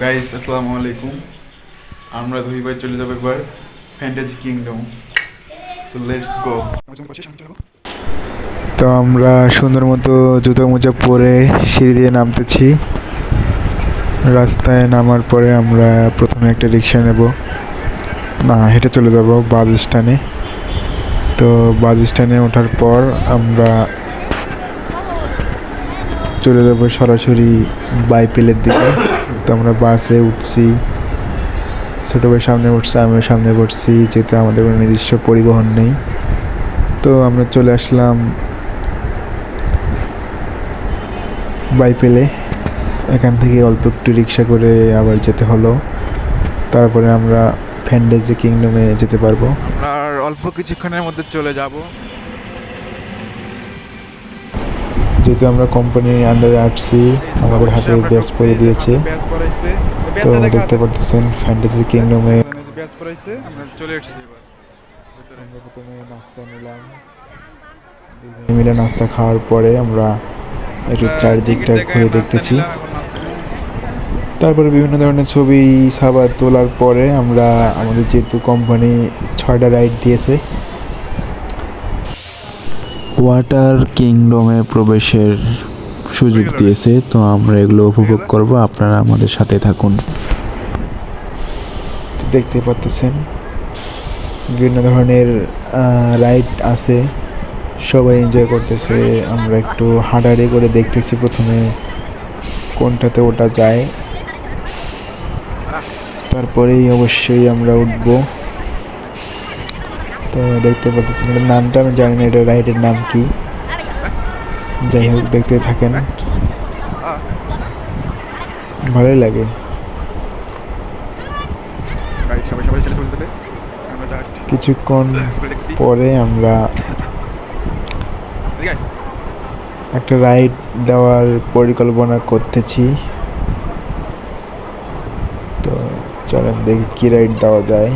Guys আসসালামু আলাইকুম। আমরা দুই ভাই চলে যাবো একবার ফ্যান্টাসি কিংডম। তো লেটস গো। তো আমরা সুন্দর মতো জুতো মোজা পরে সিঁড়ি দিয়ে নামতেছি। রাস্তায় নামার পরে আমরা প্রথমে একটা রিক্সা নেব, না হেঁটে চলে যাব বাস স্ট্যান্ডে। তো বাস স্ট্যান্ডে ওঠার পর আমরা চলে যাব সরাসরি বাইপেলের দিকে। তো আমরা বাসে উঠছি, ছোটো ভাই সামনে উঠছে, আমিও সামনে বসছি, যেহেতু আমাদের কোনো নিজস্ব পরিবহন নেই। তো আমরা চলে আসলাম বাইপেলে। এখান থেকে অল্প একটু রিক্সা করে আবার যেতে হলো, তারপরে আমরা ফ্যান্টাসি কিংডমে যেতে পারবো। আর অল্প কিছুক্ষণের মধ্যে চলে যাব, যেহেতু আমরা কোম্পানির আন্ডারে আসছি, আমাদের হাতে ব্যাচ পরে দিয়েছে। তো দেখতে পারতেছেন ফ্যান্টাসি কিংডমে আমরা চলে এসেছি। আমরা প্রথমে নাস্তা নিলাম, মিলে নাস্তা খাওয়ার পরে আমরা একটু চারিদিকটা ঘুরে দেখতেছি। তারপরে বিভিন্ন ধরনের ছবি সাবা তোলার পরে আমরা আমাদের যেহেতু কোম্পানি 6টা রাইড দিয়েছে, ওয়াটার কিংডমে প্রবেশের সুযোগ দিয়েছে। তো আমরা এগুলো উপভোগ করব, আপনারা আমাদের সাথে থাকুন। দেখতে পাচ্ছেন বিভিন্ন ধরনের রাইড আছে, সবাই এনজয় করতেছে। আমরা একটু হাঁটাহাঁটি করে দেখতেছি প্রথমে কোনটাতে ওটা যায়, তারপরেই অবশ্যই আমরা উঠব। তো দেখতে পাচ্ছেন এটার নামটা আমি জানি না, এটা রাইডের নাম কি, যাই হোক দেখতে থাকেন, ভালোই লাগে। কিছুক্ষণ পরে আমরা একটা রাইড দেওয়ার পরিকল্পনা করতেছি। তো চলেন দেখি কি রাইড দেওয়া যায়।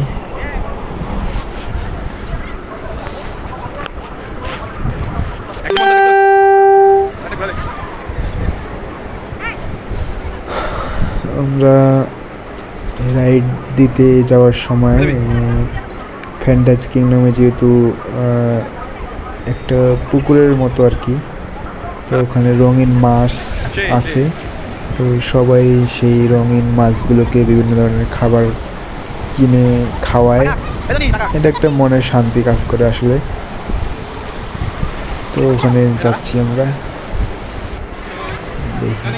আমরা রাইড দিতে যাওয়ার সময় ফ্যান্টাসি কিংডমে যেহেতু একটা পুকুরের মতো আর কি, তো ওখানে রঙিন মাছ আছে। তো সবাই সেই রঙিন মাছগুলোকে বিভিন্ন ধরনের খাবার কিনে খাওয়ায়। এটা একটা মনে শান্তি কাজ করে আসলে। তো ওখানে যাচ্ছি আমরা, দেখি।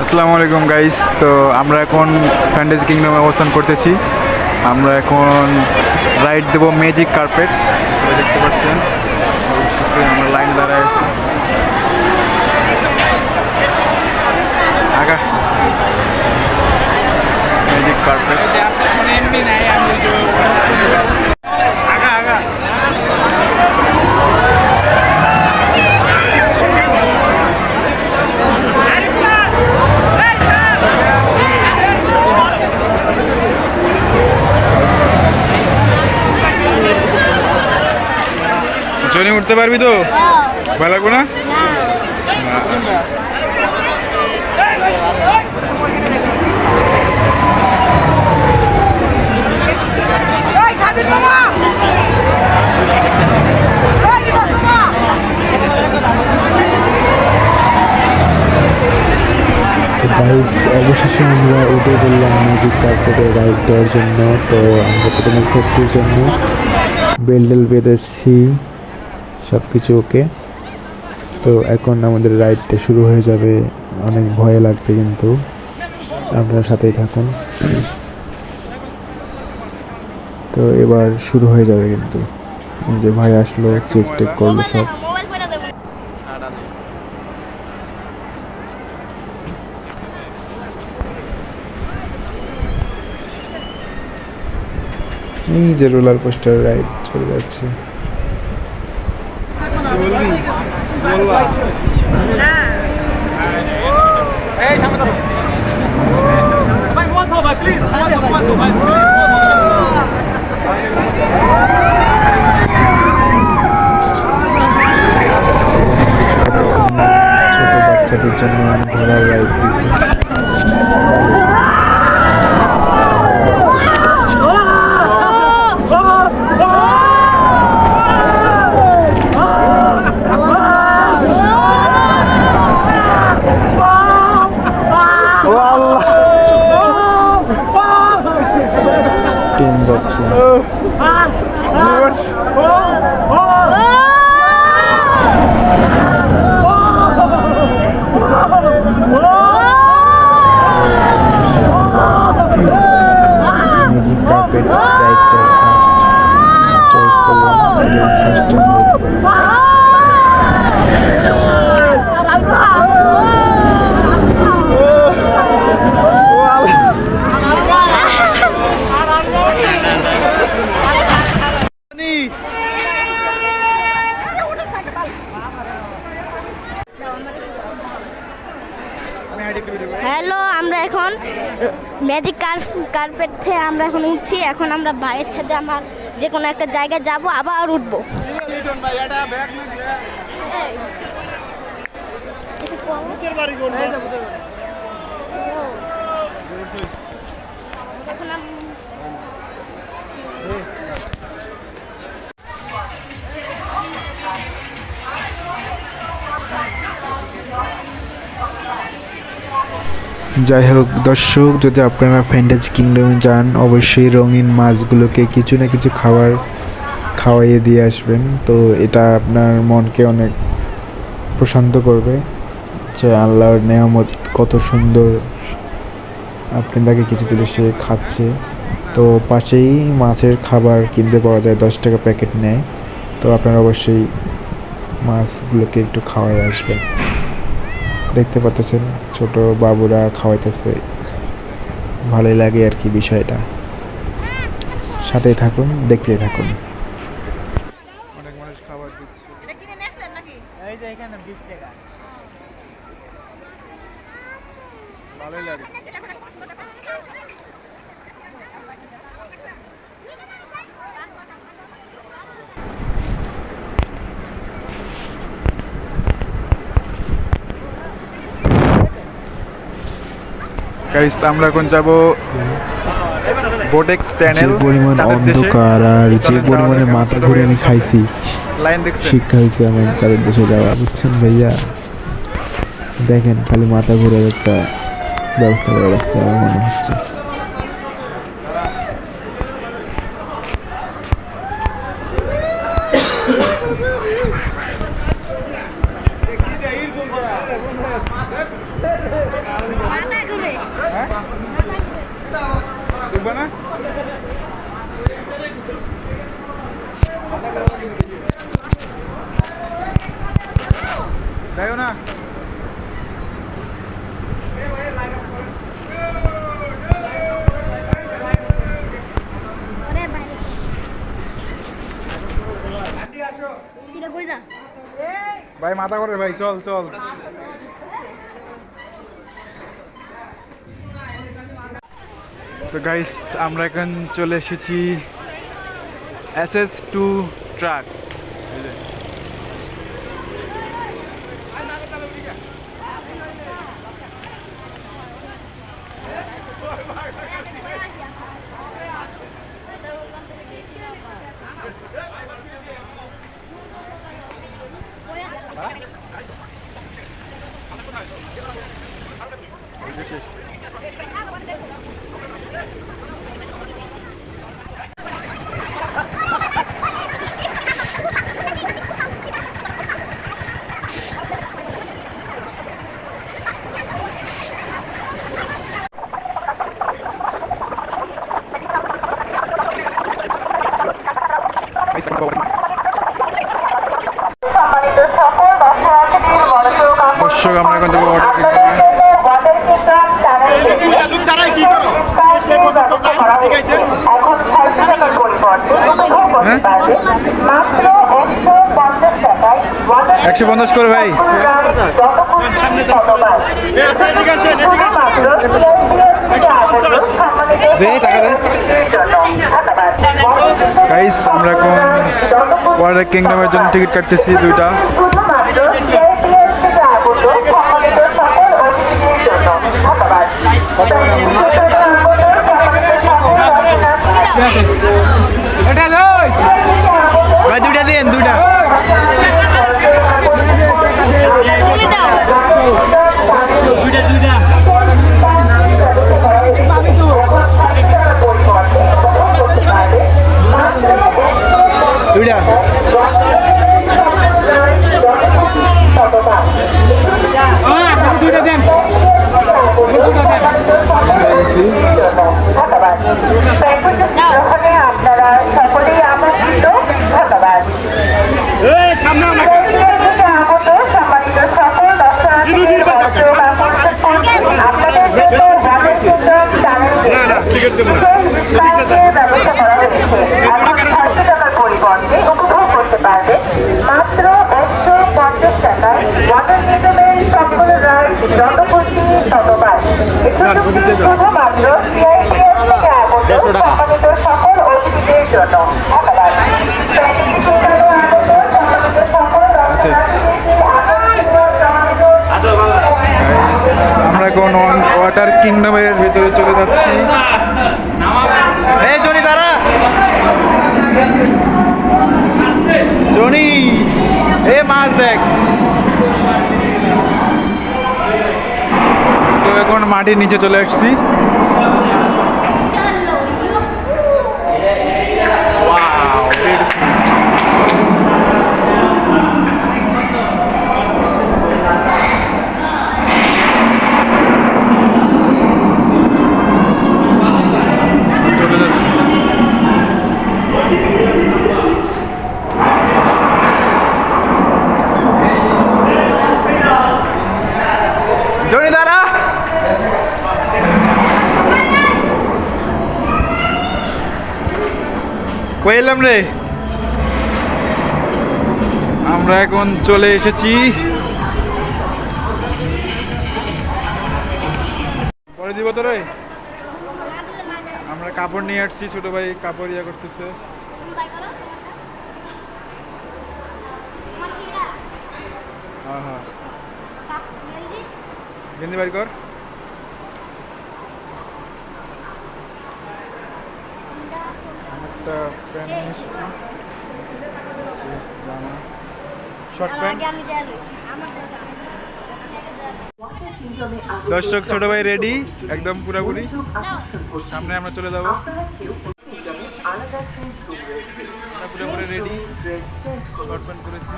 আসসালামু আলাইকুম গাইস। তো আমরা এখন ফ্যান্টাসি কিংডমে অবস্থান করতেছি। আমরা এখন রাইড দেবো ম্যাজিক কার্পেট। দেখতে পাচ্ছেন আমরা লাইন দাঁড়ায় আছি। আগা ম্যাজিক কার্পেট, আগা আগা। চলে উঠতে পারবি তো? ভয় লাগবে না? গাইস, অবশেষে আমরা উঠে পড়লাম ম্যাজিক কার্পেটে রাইড দেওয়ার জন্য। তো আমরা প্রথমে সেফটির জন্য বেল্ট বেঁধেছি, সব কিছু ওকে। তো এখন আমাদের রাইডটা শুরু হয়ে যাবে। অনেক ভয় লাগবে, কিন্তু আপনার সাথেই থাকুন। তো এবার শুরু হয়ে যাবে, কিন্তু এই যে ভাই আসলো, চেক টেক করলো সব। এই যে রোলার কোস্টার রাইড চলে যাচ্ছে। ছোট বাচ্চাদের জন্য ঘোড়ার রাইড দিয়েছে। ট্রেন যাচ্ছে। ম্যাজিক কার্পেট রাইডটা ফার্স্ট চয়েস করলাম, এটাই ফার্স্ট টাইম হ্যালো, আমরা এখন ম্যাজিক কার্পেট থেকে আমরা এখন উঠছি। এখন আমরা ভাইয়ের সাথে আমার যে কোনো একটা জায়গায় যাব, আবার উঠবো। এখন যাই হোক দর্শক, যদি আপনারা ফ্যান্টাসি কিংডমে যান অবশ্যই রঙিন মাছগুলোকে কিছু না কিছু খাওয়াইয়ে দিয়ে আসবেন। তো এটা আপনার মনকে অনেক প্রশান্ত করবে যে আল্লাহর নেয়ামত কত সুন্দর, আপনি তাকে কিছু দিলে সে খাচ্ছে। তো পাশেই মাছের খাবার কিনতে পাওয়া যায়, 10 টাকা প্যাকেট নেয়। তো আপনারা অবশ্যই মাছগুলোকে একটু খাওয়াই আসবেন। দেখতে পাচ্ছেন ছোট বাবুরা খাওয়াইতেছে, ভালোই লাগে আর কি বিষয়টা। সাথেই থাকুন, দেখতেই থাকুন। অনেক মানুষ খাবার দিচ্ছে। এটা কিনে নিয়ে আসলেন নাকি? এই যে এখানে 20 টাকা। ভালোই লাগে। গাইস, আমরা এখন যাব বোটেক্স যে টানেল। পরিমাণ অন্ধকার আর যে পরিমাণে মাথা ঘুরে আমি খাইছি, লাইন দেখছেন? শিক্ষা হয়েছে আমার চাঁদের দেশে যাওয়া, বুঝছেন ভাইয়া? দেখেন খালি মাথা ঘুরার একটা ব্যবস্থা করে রাখছে আমার মনে হচ্ছে। দেখবা না? যাইও না। ভাই মাথা করে ভাই, চল চল। তো গাইস, আমরা এখন চলে এসেছি SS2 ট্রাক। শেষ। দর্শক, আমরা এখন যাবো একশো 150 করে ভাই। গাইস আমরা এখন ওয়াটার কিংডমের জন্য টিকিট কাটতেছি দুইটা। ভাই দুইটা দিন দুইটা। দুইটা আপনারা সকলেই আমন্ত্রিত। ধন্যবাদ। সম্মানিত সকল দর্শনার্থীদের আপনাদের জন্য ওয়াটার কিংডম চ্যানেলের ব্যবস্থা করা হয়েছে। এখন 500 টাকার পরিবর্তে উপভোগ করতে পারবেন মাত্র 150 টাকায় ওয়াটার কিংডমের সকল রাইড যত খুশি ততবার। এটুকুই শুধুমাত্র CITS থেকে আগত সম্মানিত সকল অতিথিদের জন্য। ধন্যবাদ। আমরা এখন ওয়াটার কিংডমের ভিতরে চলে যাচ্ছি। এই জনি দাঁড়া, জনি এ মাছ দেখ। তো এখন মাটির নিচে চলে আসছি। Wow, beautiful. চলে যাচ্ছি। জনি দাঁড়া, কই এলাম রে? আমরা এখন চলে এসেছি। পরে দিব তো রে। আমরা কাপড় নিয়ে আসছি, ছোট ভাই কাপড় ইয়া করতেছে। হ্যাঁ হ্যাঁ, গেঞ্জি বাড়ি কর। একটা প্যান্ট নিয়ে এসেছি, জামা, শর্ট প্যান্ট। দর্শক ছোট ভাই রেডি একদম পুরোপুরি। সামনে আমরা চলে যাবো। পুরোপুরি রেডি, শর্ট প্যান্ট করেছি।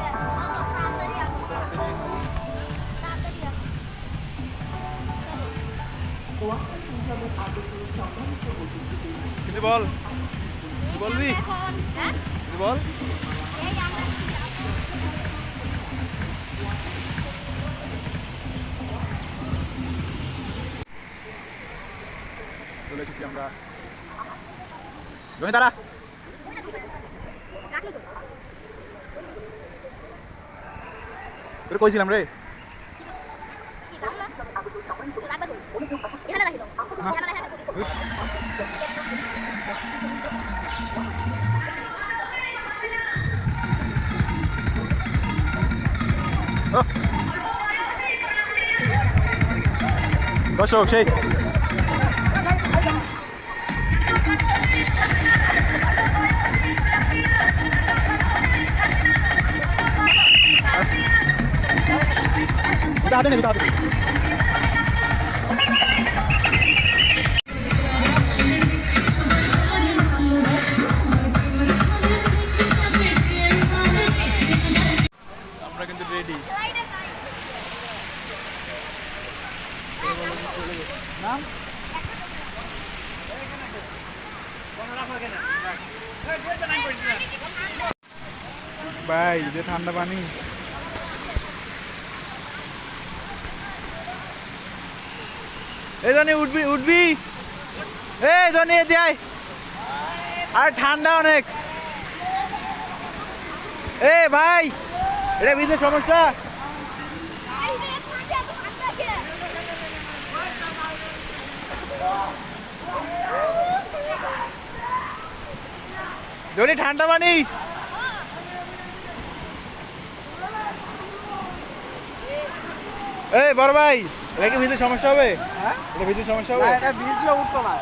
কিছু বল, বলবি বল। চলে এসেছি আমরা। দাঁড়া, তোর কইছিলাম রে। দর্শক সেই আমরা কিন্তু রেডি। নাম ভাই, যে ঠান্ডা পানি। এই জনি উঠবি উঠবি, এই জনি এদিকে আয়। আর ঠান্ডা অনেক। এ ভাই, এটা বিশেষ সমস্যা। জনি ঠান্ডা পানি। এই বড় ভাই, এটা কি ভিতরে সমস্যা হবে? হ্যাঁ এটা ভিতরে সমস্যা হবে? এটা ভিজলে উঠতো না।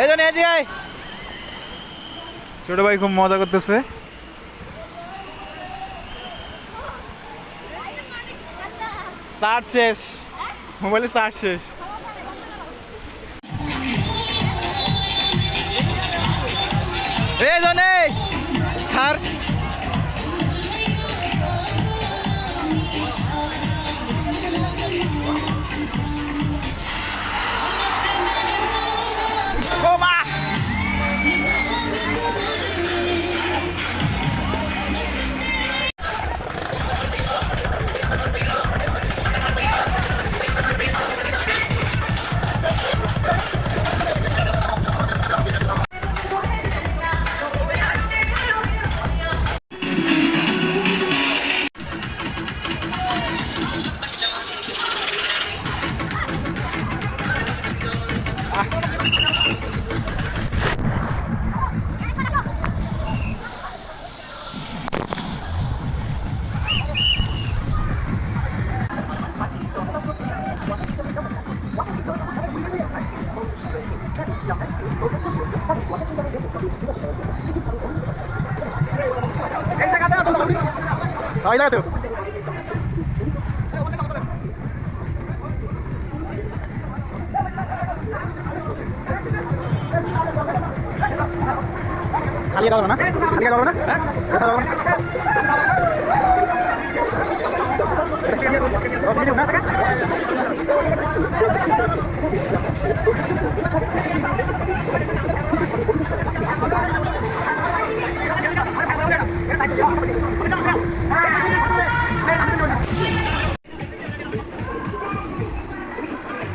এই জনি এদিকে আয়। ছোট ভাই খুব মজা করতেছে। চার্জ শেষ, মোবাইলে চার্জ শেষ। এই জনি স্যার ও মা এই জায়গা তো খালি গেল না, খালি গেল না,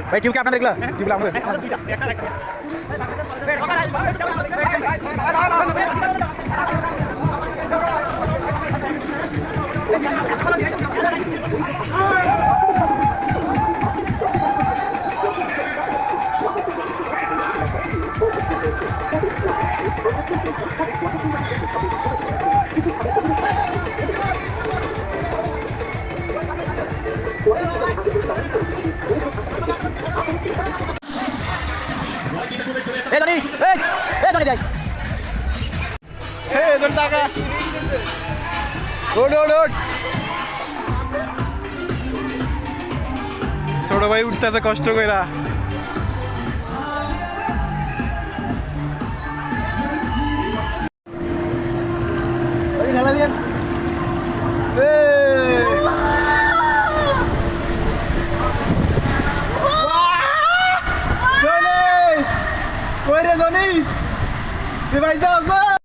ভাই টিউব কি আপনার দেখলা? টিউব আমাদের এই জনি, এই জনি দেখ, এই জনি টাকা, ওড ওড ওড। ছোট ভাই উঠতেছে কষ্ট কইরা। ওই ঢালা দিয়েন। জনি কই রে জনি, তুই ভাই যাস না?